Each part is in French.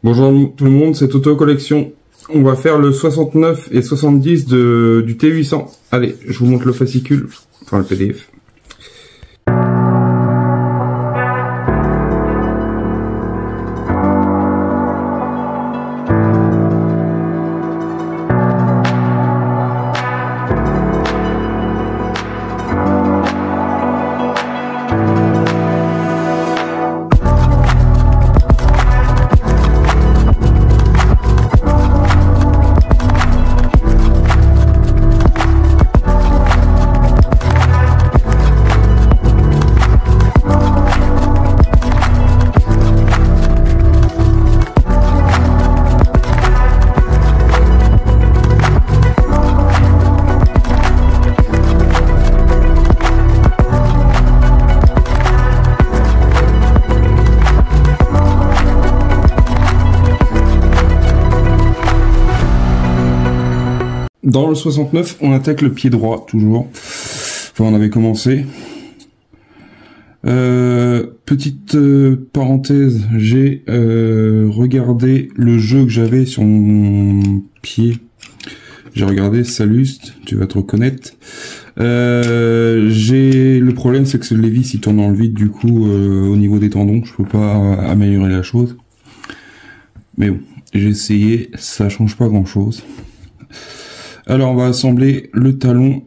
Bonjour tout le monde, c'est Toto Collection. On va faire le 69 et 70 du T800. Allez, je vous montre le fascicule, enfin le PDF. Dans le 69, on attaque le pied droit, toujours. Enfin, on avait commencé. Petite parenthèse, j'ai regardé le jeu que j'avais sur mon pied. J'ai regardé Saluste, tu vas te reconnaître. Le problème, c'est que le vis il tourne dans le vide, du coup, au niveau des tendons, je peux pas améliorer la chose. Mais bon, j'ai essayé, ça change pas grand chose. Alors on va assembler le talon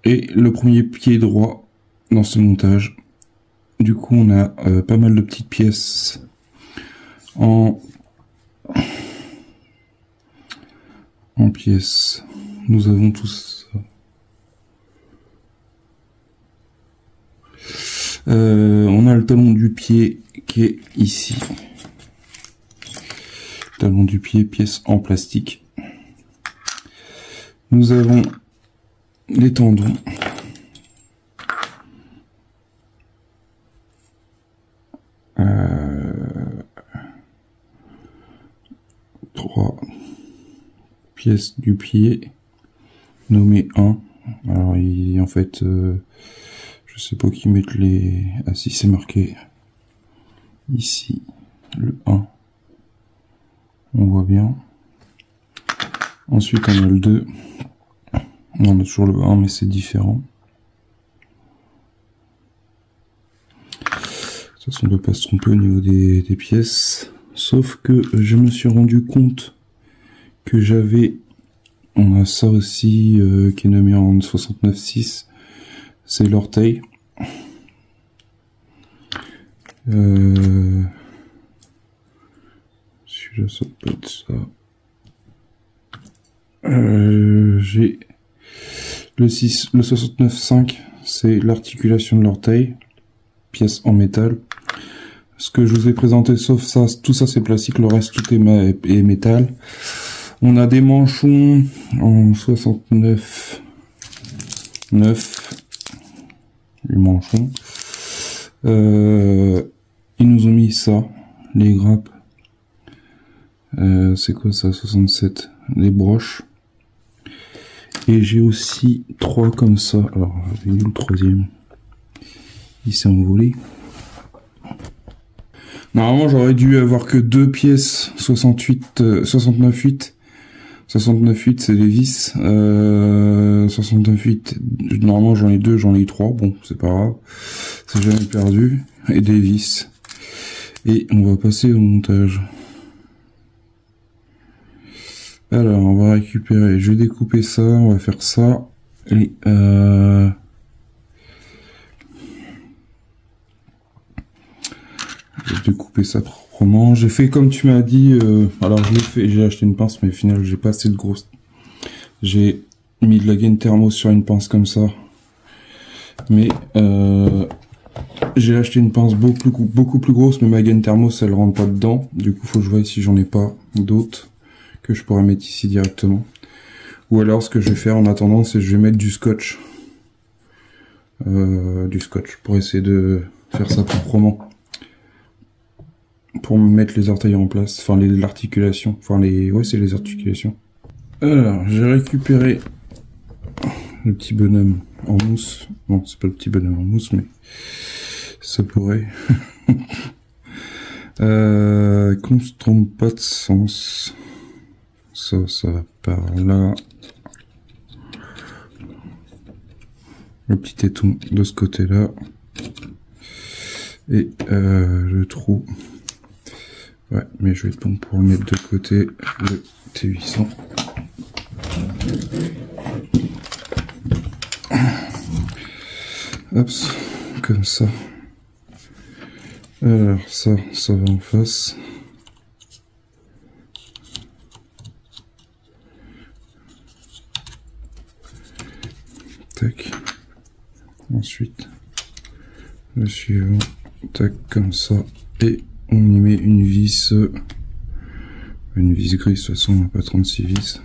et le premier pied droit dans ce montage. Du coup on a pas mal de petites pièces en pièces. Nous avons tout ça. On a le talon du pied qui est ici. Talon du pied, pièce en plastique. Nous avons les tendons. Trois pièces du pied, nommé 1. Alors, en fait, je sais pas qui mettre les... Ah si, c'est marqué ici, le 1. On voit bien. Ensuite, on a le 2. On a toujours le 1, mais c'est différent. De toute façon, on ne peut pas se tromper au niveau des pièces. Sauf que je me suis rendu compte que j'avais... On a ça aussi qui est nommé en 69.6. C'est l'orteil. Celui-là, ça peut être ça. J'ai le 69.5, c'est l'articulation de l'orteil, pièce en métal. Ce que je vous ai présenté, sauf ça, tout ça c'est plastique, le reste tout est métal. On a des manchons en 69.9, les manchons. Ils nous ont mis ça, les grappes. C'est quoi ça, 67, les broches. Et j'ai aussi 3 comme ça. Alors, il est où le troisième? Il s'est envolé. Normalement, j'aurais dû avoir que 2 pièces 69.8. 69.8, c'est les vis. 69.8, normalement, j'en ai 2, j'en ai 3. Bon, c'est pas grave. C'est jamais perdu. Et des vis. Et on va passer au montage. Alors, on va récupérer, je vais découper ça, on va faire ça, et je vais découper ça proprement. J'ai fait comme tu m'as dit, alors je l'ai fait, j'ai acheté une pince, mais au final, j'ai pas assez de grosse. J'ai mis de la gaine thermo sur une pince comme ça, mais j'ai acheté une pince beaucoup plus grosse, mais ma gaine thermo, ça ne rentre pas dedans, du coup, faut que je voie si j'en ai pas d'autres que je pourrais mettre ici directement. Ou alors ce que je vais faire en attendant, c'est que je vais mettre du scotch. Pour essayer de faire ça proprement. Pour mettre les orteils en place, enfin l'articulation. Enfin ouais, c'est les articulations. Alors, j'ai récupéré le petit bonhomme en mousse. Bon, c'est pas le petit bonhomme en mousse, mais ça pourrait. qu'on se trompe pas de sens. Ça va par là. Le petit éton de ce côté-là. Et le trou. Ouais, mais je vais être bon pour le mettre de côté, le T800. Hop, comme ça. Alors ça va en face. Tac. Ensuite, le suivant. Tac, comme ça. Et on y met une vis. Une vis grise, de toute façon, on n'a pas 36 vis.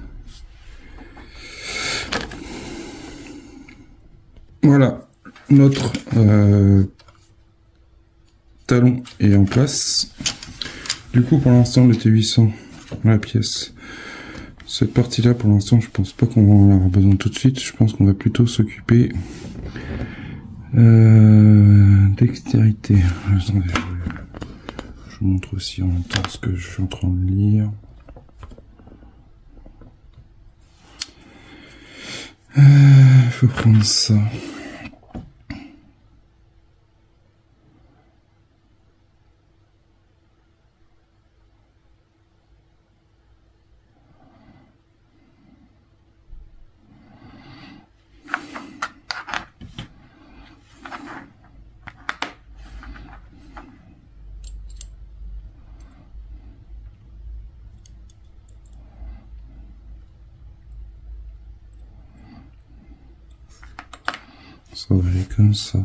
Voilà. Notre talon est en place. Du coup, pour l'instant, le T800, la pièce. Cette partie-là, pour l'instant, je pense pas qu'on va en avoir besoin tout de suite. Je pense qu'on va plutôt s'occuper dextérité. Attendez, je vous montre aussi en même temps ce que je suis en train de lire. Faut prendre ça. Ça va aller comme ça.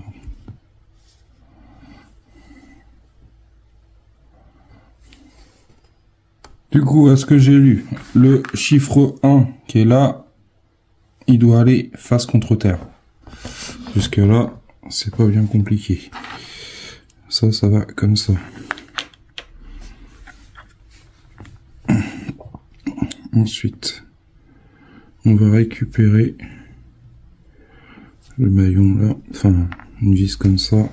Du coup, à ce que j'ai lu, le chiffre 1 qui est là, il doit aller face contre terre. Jusque là, c'est pas bien compliqué. Ça va comme ça. Ensuite, on va récupérer le maillon là, enfin une vis comme ça.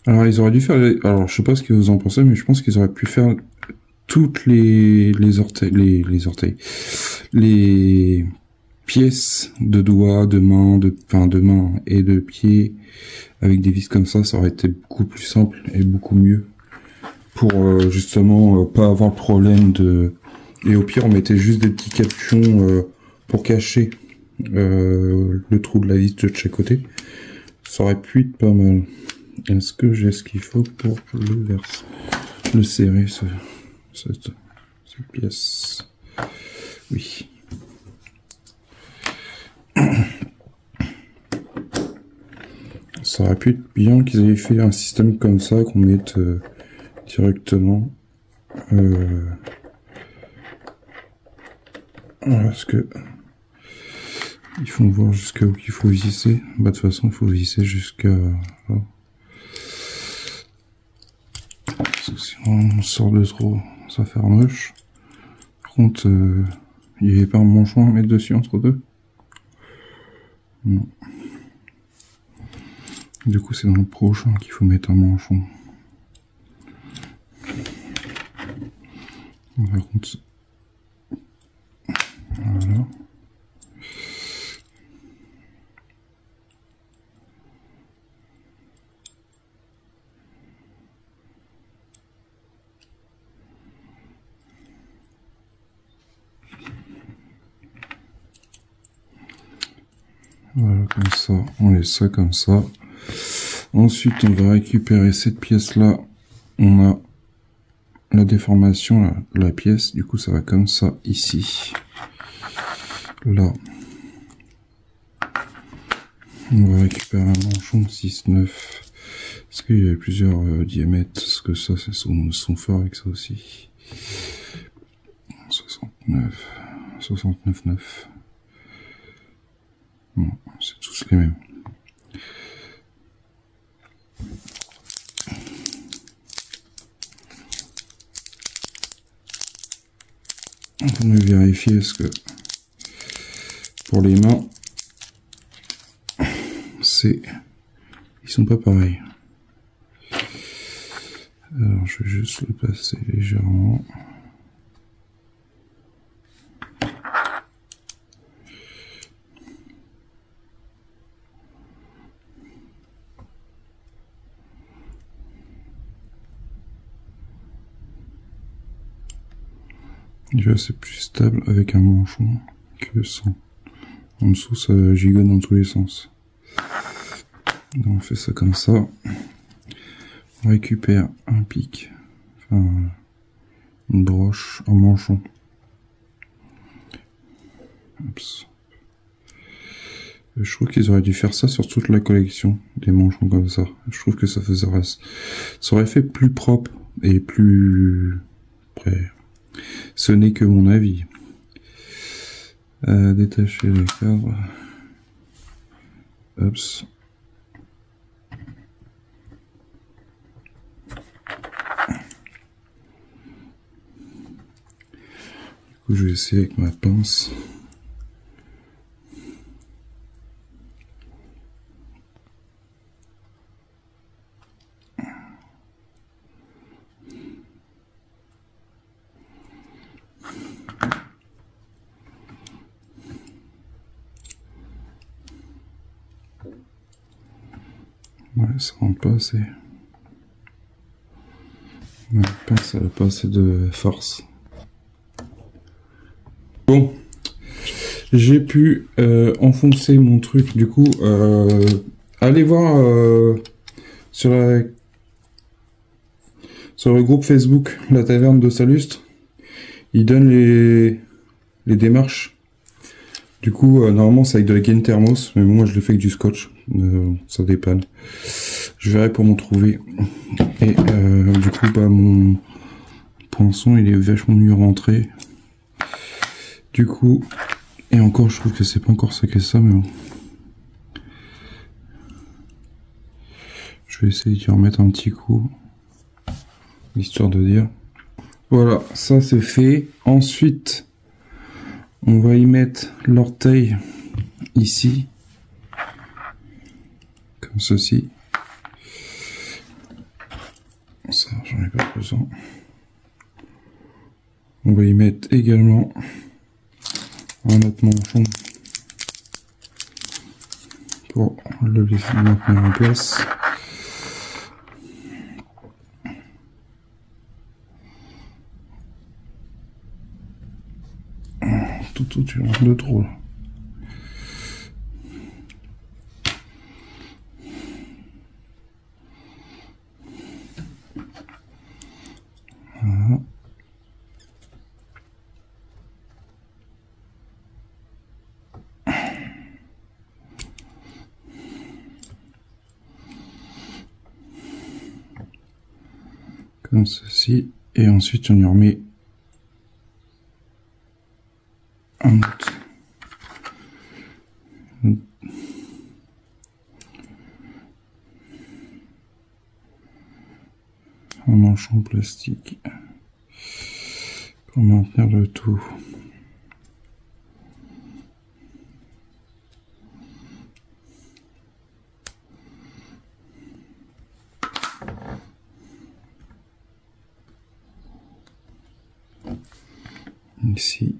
Alors ils auraient dû faire, alors je sais pas ce que vous en pensez, mais je pense qu'ils auraient pu faire toutes les pièces de doigts, de main, de main et de pied avec des vis comme ça aurait été beaucoup plus simple et beaucoup mieux pour justement pas avoir le problème de. Et au pire, on mettait juste des petits capuchons pour cacher le trou de la vis de chaque côté. Ça aurait pu être pas mal. Est-ce que j'ai ce qu'il faut pour le serrer, cette pièce? Oui. Ça aurait pu être bien qu'ils aient fait un système comme ça, qu'on mette directement. Parce que il faut voir jusqu'à où il faut visser. Bah, de toute façon, il faut visser jusqu'à là. Parce que si on sort de trop, ça fait moche. Par contre, il n'y avait pas un manchon à mettre dessus entre deux. Non. Du coup, c'est dans le prochain qu'il faut mettre un manchon. Par contre, voilà. Voilà, comme ça, on laisse ça comme ça. Ensuite, on va récupérer cette pièce-là. On a la déformation, là, la pièce. Du coup, ça va comme ça, ici. Là. On va récupérer un manchon 6-9. Parce qu'il y a plusieurs diamètres. Parce que ça, c'est son fort avec ça aussi. 69. 69,9. Bon, c'est tous les mêmes. On va vérifier ce que pour les mains c'est Ils sont pas pareils. Alors je vais juste le passer légèrement. Déjà c'est plus stable avec un manchon que sans. En dessous ça gigote dans tous les sens. Donc on fait ça comme ça. On récupère un pic, enfin une broche, un manchon. Oups. Je trouve qu'ils auraient dû faire ça sur toute la collection, des manchons comme ça. Je trouve que ça aurait fait plus propre et plus près. Ce n'est que mon avis. Détacher les cadres. Oups. Du coup, je vais essayer avec ma pince. Ouais, ça rentre pas assez. Ma pince, elle a pas assez de force. Bon, j'ai pu enfoncer mon truc. Du coup, allez voir sur le groupe Facebook La Taverne de Salustre. Il donne les démarches. Du coup, normalement, c'est avec de la gaine thermos, mais moi, je le fais avec du scotch. Ça dépanne. Je verrai pour m'en trouver. Et du coup, bah, mon poinçon, il est vachement mieux rentré. Du coup, et encore, je trouve que c'est pas encore sec que ça, mais bon. Je vais essayer d'y remettre un petit coup, histoire de dire. Voilà, ça c'est fait. Ensuite, on va y mettre l'orteil ici, comme ceci. Ça, j'en ai pas besoin. On va y mettre également un autre manchon pour le laisser maintenir en place. Tout, tu rentres de trop. Voilà. Comme ceci, et ensuite on y remet un autre. Un manchon plastique pour maintenir le tout. Ici.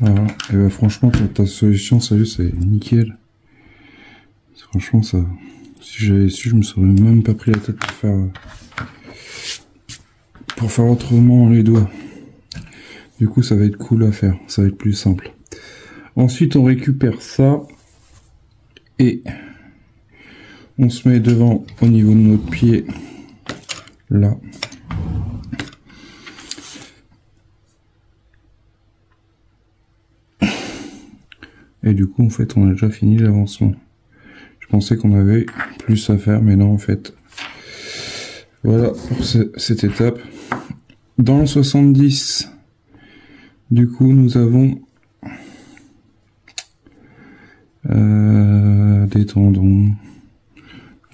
Voilà. Et bah, franchement, ta solution, salut, c'est nickel. Franchement, ça, si j'avais su, je me serais même pas pris la tête pour faire autrement les doigts. Du coup, ça va être cool à faire, ça va être plus simple. Ensuite, on récupère ça et on se met devant au niveau de notre pied, là. Et du coup, en fait, on a déjà fini l'avancement. Je pensais qu'on avait plus à faire, mais non, en fait. Voilà pour cette étape. Dans le 70, du coup, nous avons des tendons.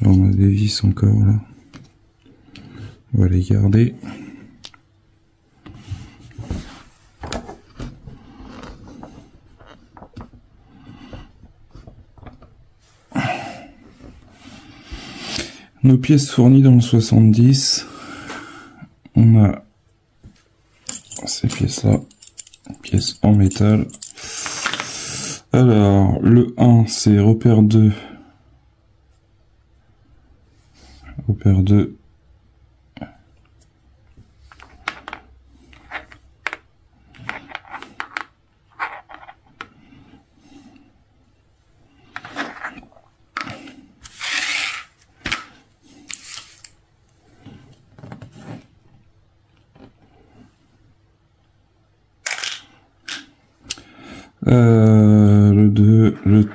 Là, on a des vis encore, là. On va les garder. Nos pièces fournies dans le 70, on a ces pièces-là, pièces en métal. Alors, le 1, c'est repère 2. Repère 2. Le 2, le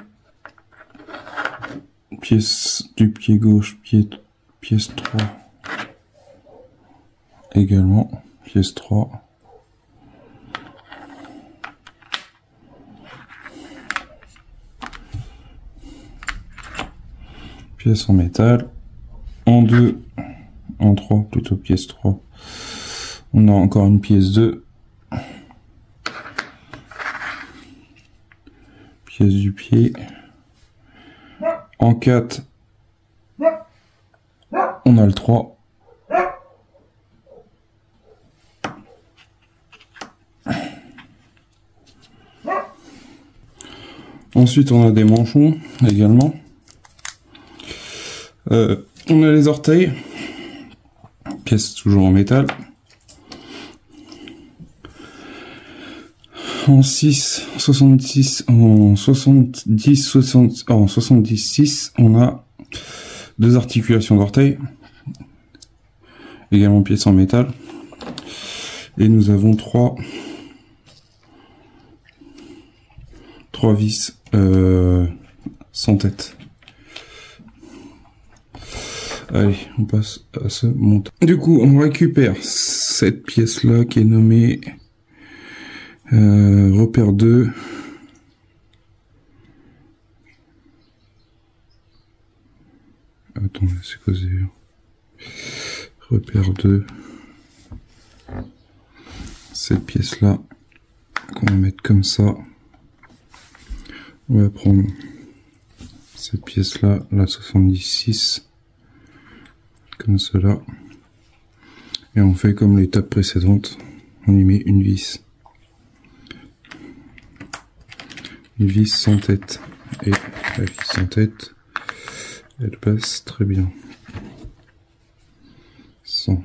pièce du pied gauche, pièce 3 également, pièce 3. Pièce en métal, en 2, en 3, plutôt pièce 3. On a encore une pièce 2. Pièce du pied. En 4, on a le 3. Ensuite, on a des manchons également. On a les orteils. Pièce toujours en métal. En 6, 66, en 70, 60, en 76, on a deux articulations d'orteils, également pièces en métal, et nous avons trois vis sans tête. Allez, on passe à ce montant. Du coup, on récupère cette pièce-là qui est nommée repère 2. Attends, c'est quoi c'est repère 2. Cette pièce-là, qu'on va mettre comme ça. On va prendre cette pièce-là, la 76, comme cela. Et on fait comme l'étape précédente, on y met une vis. Une vis sans tête. Et la vis sans tête, elle passe très bien. Sans.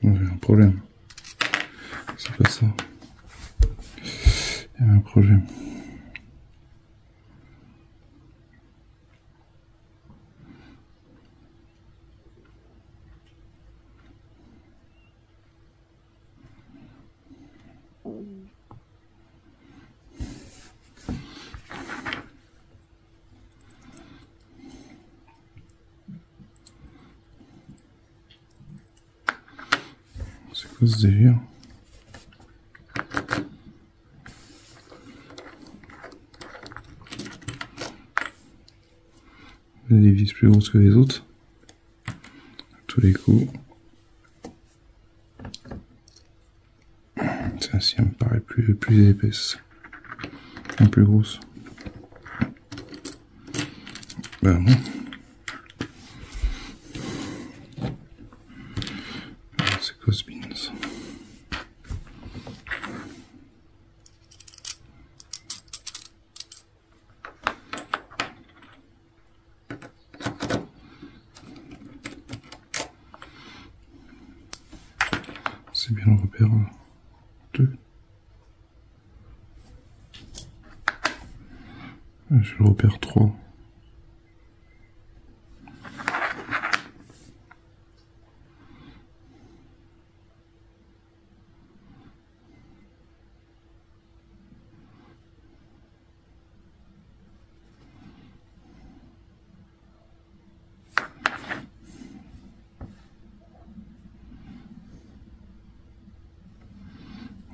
Il y a un problème. C'est pas ça. Il y a un problème. C'est quoi ce délire? Il y a des vis plus grosses que les autres. À tous les coups. Celle-ci me paraît plus épaisse. Un plus grosse. Ben bon. C'est quoi ce bin ça? C'est bien le repère 2. J'ai le repère 3.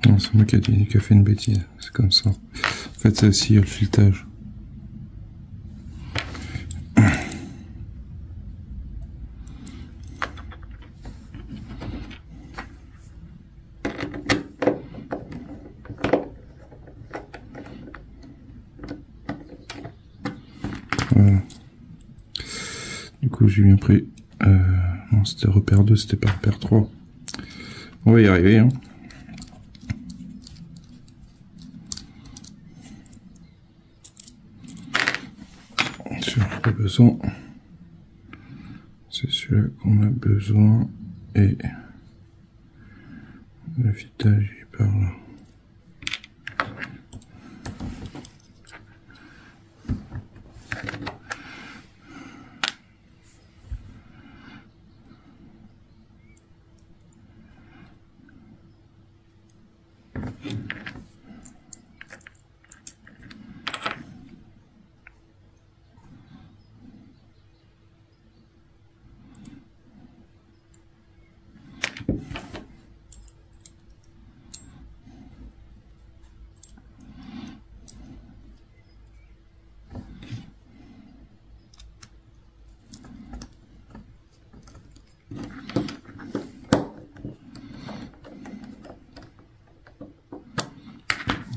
Non, c'est moi qui a fait une bêtise, c'est comme ça. En fait, c'est aussi le filetage. Voilà. Du coup, j'ai bien pris... non, c'était repère 2, c'était pas repère 3. On va y arriver, hein. Pas besoin, c'est celui-là qu'on a besoin, et le filetage est par là.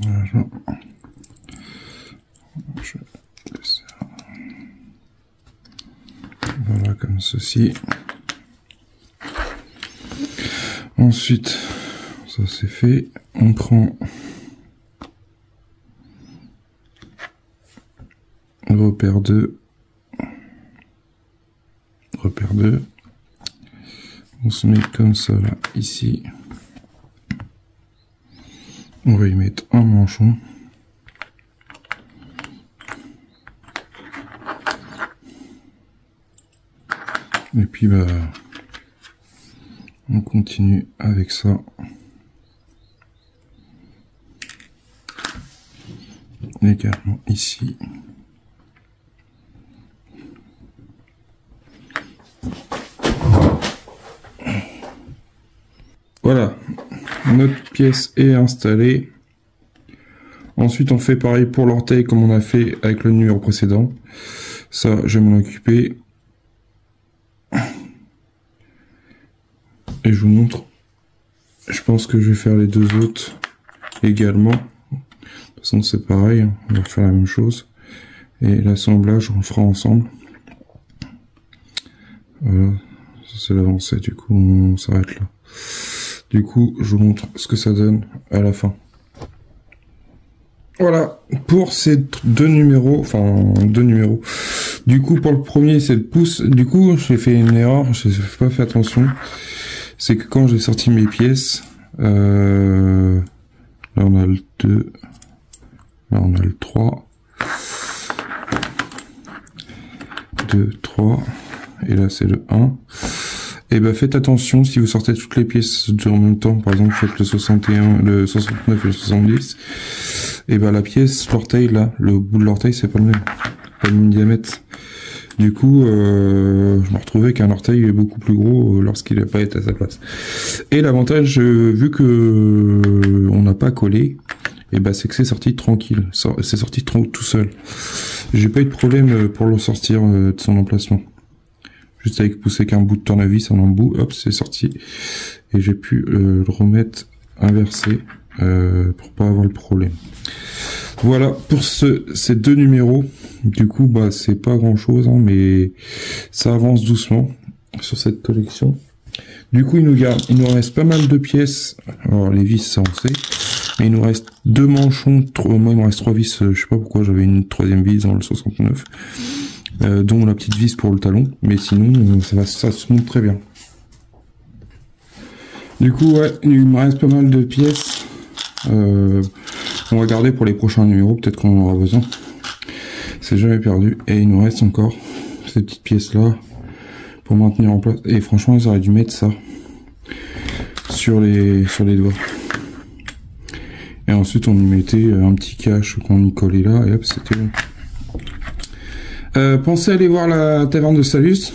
Voilà. Je desserre. Voilà, comme ceci. Ensuite, ça c'est fait. On prend repère 2. Repère 2. On se met comme ça là, ici. On va y mettre un manchon. Et puis bah on continue avec ça. Également ici. Voilà, notre pièce est installée. Ensuite, on fait pareil pour l'orteil comme on a fait avec le numéro précédent. Ça, je vais m'en occuper. Et je vous montre. Je pense que je vais faire les deux autres également. De toute façon, c'est pareil. On va faire la même chose. Et l'assemblage, on le fera ensemble. Voilà. Ça, c'est l'avancée. Du coup, on s'arrête là. Du coup, je vous montre ce que ça donne à la fin. Voilà, pour ces deux numéros, enfin deux numéros. Du coup, pour le premier, c'est le pouce. Du coup, j'ai fait une erreur, je n'ai pas fait attention. C'est que quand j'ai sorti mes pièces, là on a le 2, là on a le 3, 2, 3, et là c'est le 1. Et ben faites attention si vous sortez toutes les pièces en même temps, par exemple faites le 61, le 69 et le 70, et ben la pièce, l'orteil là, le bout de l'orteil c'est pas le même diamètre. Du coup, je me retrouvais qu'un orteil est beaucoup plus gros lorsqu'il n'a pas été à sa place. Et l'avantage, vu que on n'a pas collé, et ben c'est que c'est sorti tranquille, c'est sorti tout seul. J'ai pas eu de problème pour le sortir de son emplacement. Juste avec pousser qu'un bout de tournevis en embout, hop, c'est sorti. Et j'ai pu le remettre inversé pour pas avoir le problème. Voilà pour ces deux numéros. Du coup, bah c'est pas grand chose, hein, mais ça avance doucement sur cette collection. Du coup, il nous reste pas mal de pièces. Alors les vis, ça on sait. Mais il nous reste deux manchons. Moi, il me reste trois vis. Je sais pas pourquoi j'avais une troisième vis dans le 69. Dont la petite vis pour le talon, mais sinon ça se monte très bien. Du coup ouais, il me reste pas mal de pièces. On va garder pour les prochains numéros, peut-être qu'on en aura besoin. C'est jamais perdu. Et il nous reste encore ces petites pièces là pour maintenir en place. Et franchement, ils auraient dû mettre ça sur les doigts. Et ensuite, on y mettait un petit cache qu'on y collait là, et hop, c'était bon. Pensez à aller voir la taverne de Salus.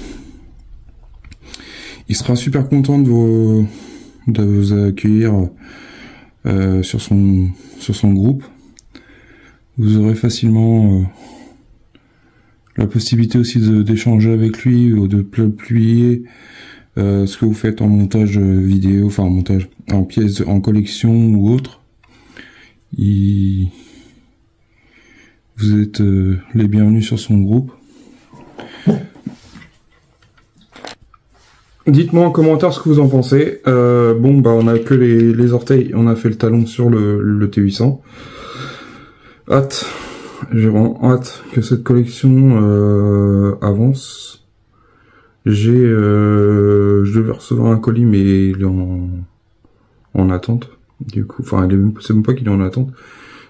Il sera super content de vous accueillir sur son groupe. Vous aurez facilement la possibilité aussi d'échanger avec lui ou de publier ce que vous faites en montage vidéo, enfin en montage, en pièces, en collection ou autre. Vous êtes les bienvenus sur son groupe. Dites-moi en commentaire ce que vous en pensez. Bon, bah on a que les orteils, on a fait le talon sur le T800. J'ai vraiment hâte que cette collection avance. Je devais recevoir un colis, mais il est en attente. Du coup, enfin, c'est même pas qu'il est en attente,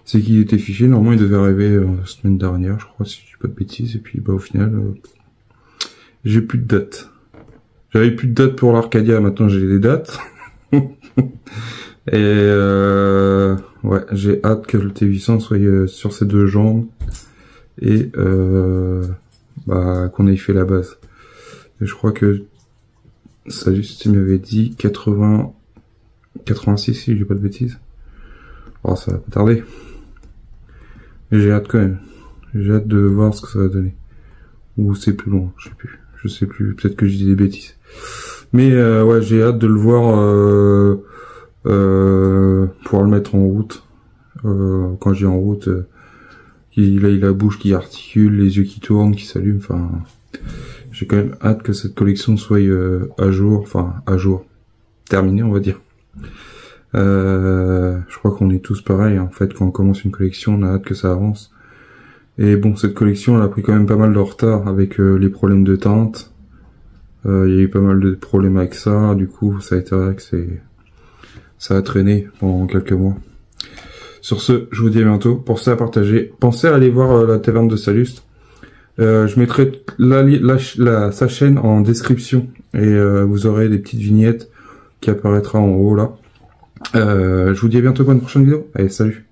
c'est qu'il était fiché. Normalement, il devait arriver la semaine dernière, je crois, si je dis pas de bêtises. Et puis, bah, au final, j'ai plus de date. J'avais plus de date pour l'Arcadia, maintenant j'ai des dates. Et ouais, j'ai hâte que le T800 soit sur ses deux jambes et bah, qu'on ait fait la base. Et je crois que Salus m'avait dit 86 si je dis pas de bêtises. Oh, ça va pas tarder. Mais j'ai hâte quand même. J'ai hâte de voir ce que ça va donner. Ou c'est plus long, je sais plus. Je sais plus, peut-être que je dis des bêtises. Mais ouais, j'ai hâte de le voir pouvoir le mettre en route. Quand j'ai en route, il a la bouche qui articule, les yeux qui tournent, qui s'allument, enfin... J'ai quand même hâte que cette collection soit à jour, terminée on va dire. Je crois qu'on est tous pareils, en fait, quand on commence une collection, on a hâte que ça avance. Et bon, cette collection, elle a pris quand même pas mal de retard avec les problèmes de teinte. Il y a eu pas mal de problèmes avec ça, du coup, ça a été vrai que ça a traîné pendant quelques mois. Sur ce, je vous dis à bientôt. Pensez à partager. Pensez à aller voir la taverne de Salus. Je mettrai sa chaîne en description et vous aurez des petites vignettes qui apparaîtra en haut là. Je vous dis à bientôt pour une prochaine vidéo. Allez, salut!